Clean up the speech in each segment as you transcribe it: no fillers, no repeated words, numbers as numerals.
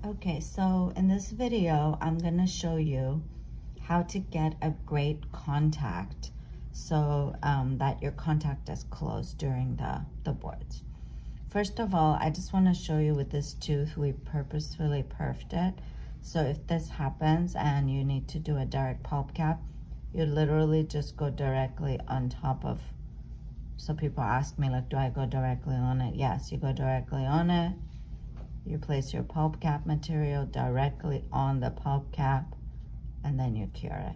Okay, so in this video, I'm gonna show you how to get a great contact so that your contact is closed during the boards. First of all, I just wanna show you with this tooth, we purposefully perfed it. So if this happens and you need to do a direct pulp cap, you literally just go directly on top of, so people ask me like, do I go directly on it? Yes, you go directly on it. You place your pulp cap material directly on the pulp cap and then you cure it.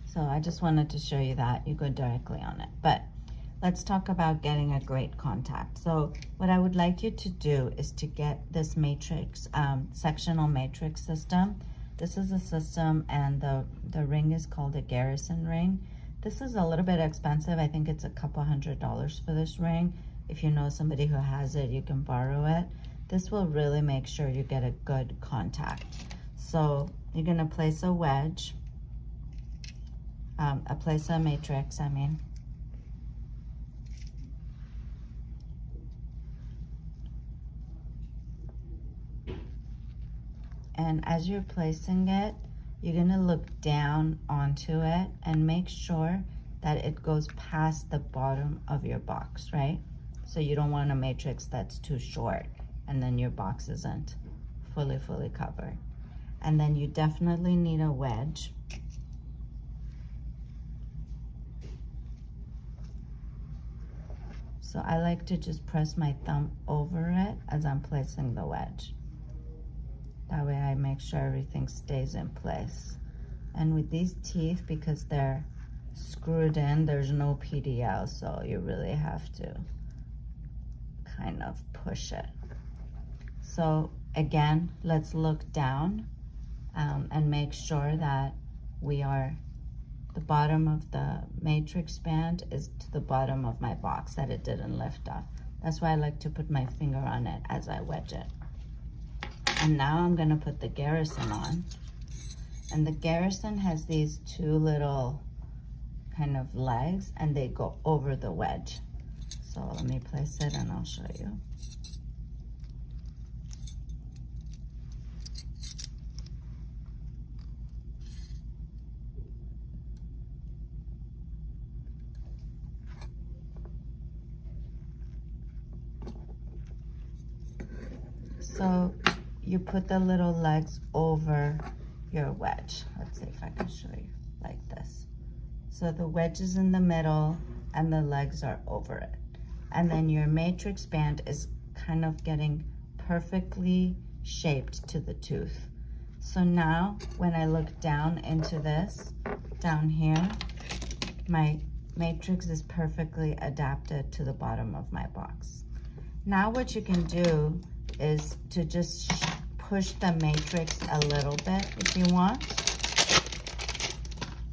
So I just wanted to show you that you go directly on it. But let's talk about getting a great contact. So what I would like you to do is to get this matrix, sectional matrix system. This is a system and the ring is called a garrison ring. This is a little bit expensive. I think it's a couple $100s for this ring. If you know somebody who has it, you can borrow it. This will really make sure you get a good contact. So you're gonna place a wedge, place a matrix, And as you're placing it, you're gonna look down onto it and make sure that it goes past the bottom of your box, right? So you don't want a matrix that's too short and then your box isn't fully covered. And then you definitely need a wedge. So I like to just press my thumb over it as I'm placing the wedge. That way I make sure everything stays in place. And with these teeth, because they're screwed in, there's no PDL, so you really have to kind of push it. So again, let's look down and make sure that the bottom of the matrix band is to the bottom of my box, that it didn't lift off. That's why I like to put my finger on it as I wedge it. And now I'm gonna put the garrison on. And the garrison has these two little kind of legs and they go over the wedge. So let me place it and I'll show you. So you put the little legs over your wedge. Let's see if I can show you like this. So the wedge is in the middle and the legs are over it. And then your matrix band is kind of getting perfectly shaped to the tooth. So now when I look down into this, down here, my matrix is perfectly adapted to the bottom of my box. Now what you can do is to just push the matrix a little bit if you want.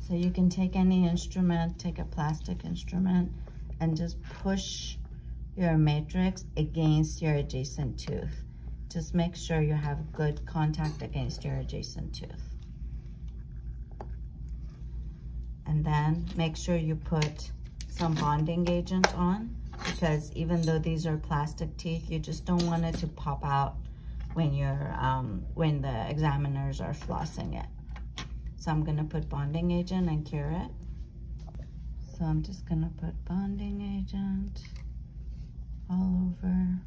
So you can take any instrument, take a plastic instrument, and just push your matrix against your adjacent tooth. Just make sure you have good contact against your adjacent tooth. And then make sure you put some bonding agent on, because even though these are plastic teeth, you just don't want it to pop out when when the examiners are flossing it. So I'm gonna put bonding agent and cure it. So I'm just gonna put bonding agent all over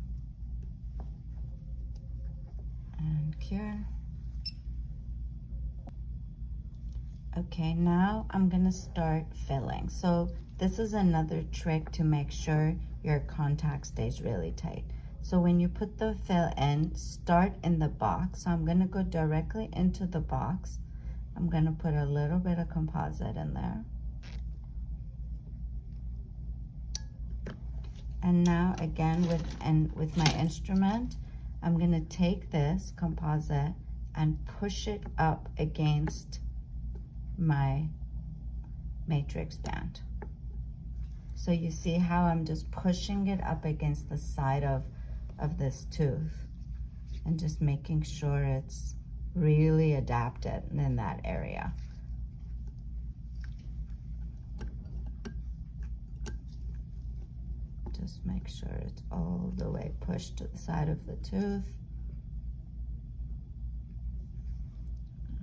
and cure. Okay, now I'm gonna start filling. So this is another trick to make sure your contact stays really tight. So when you put the fill in, start in the box. So I'm gonna go directly into the box. I'm gonna put a little bit of composite in there. And now again with my instrument, I'm gonna take this composite and push it up against my matrix band. So you see how I'm just pushing it up against the side of this tooth and just making sure it's really adapted in that area. Just make sure it's all the way pushed to the side of the tooth.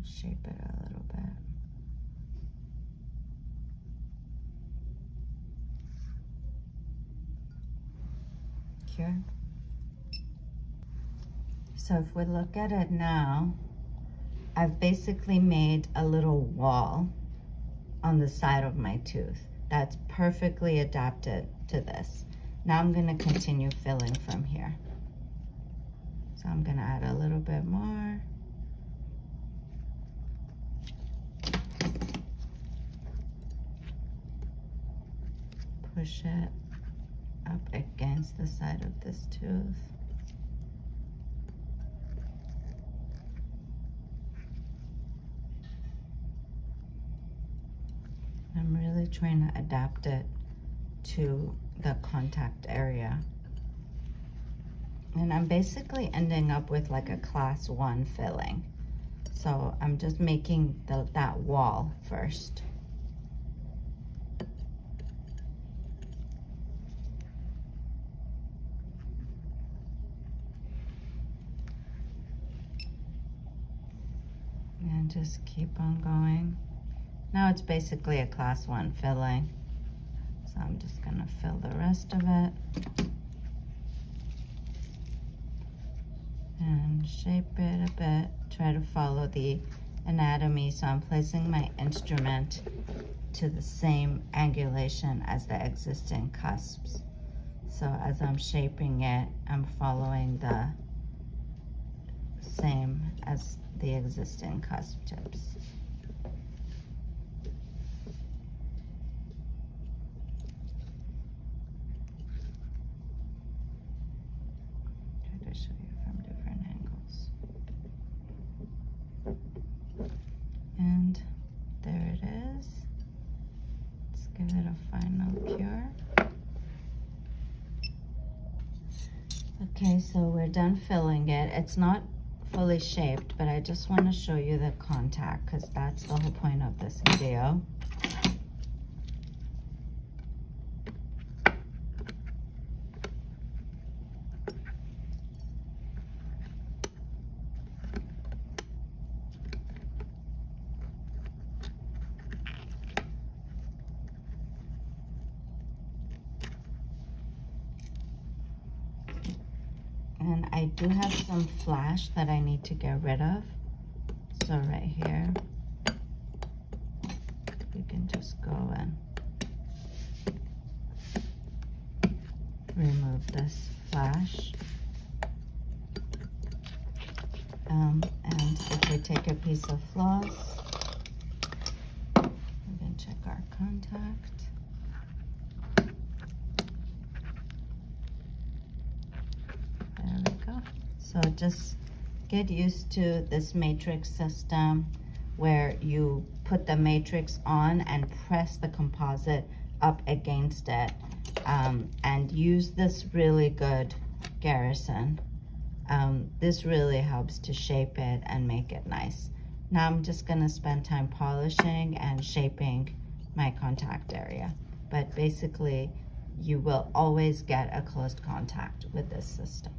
Shape it a little bit. Here. So if we look at it now, I've basically made a little wall on the side of my tooth that's perfectly adapted to this. Now I'm going to continue filling from here. So I'm going to add a little bit more. Push it up against the side of this tooth. I'm really trying to adapt it to the contact area. And I'm basically ending up with like a class 1 filling. So I'm just making that wall first. And just keep on going. Now it's basically a class 1 filling. So I'm just gonna fill the rest of it. And shape it a bit. Try to follow the anatomy. So I'm placing my instrument to the same angulation as the existing cusps. So as I'm shaping it, I'm following the same as the existing cusp tips. Try to show you from different angles. And there it is. Let's give it a final cure. Okay, so we're done filling it. It's not fully shaped, but I just want to show you the contact because that's the whole point of this video. And I do have some flash that I need to get rid of. So right here, you can just go and remove this flash. And if we take a piece of floss, we can check our contact. There we go. So just get used to this matrix system where you put the matrix on and press the composite up against it, and use this really good garrison. This really helps to shape it and make it nice. Now I'm just going to spend time polishing and shaping my contact area. But basically, you will always get a closed contact with this system.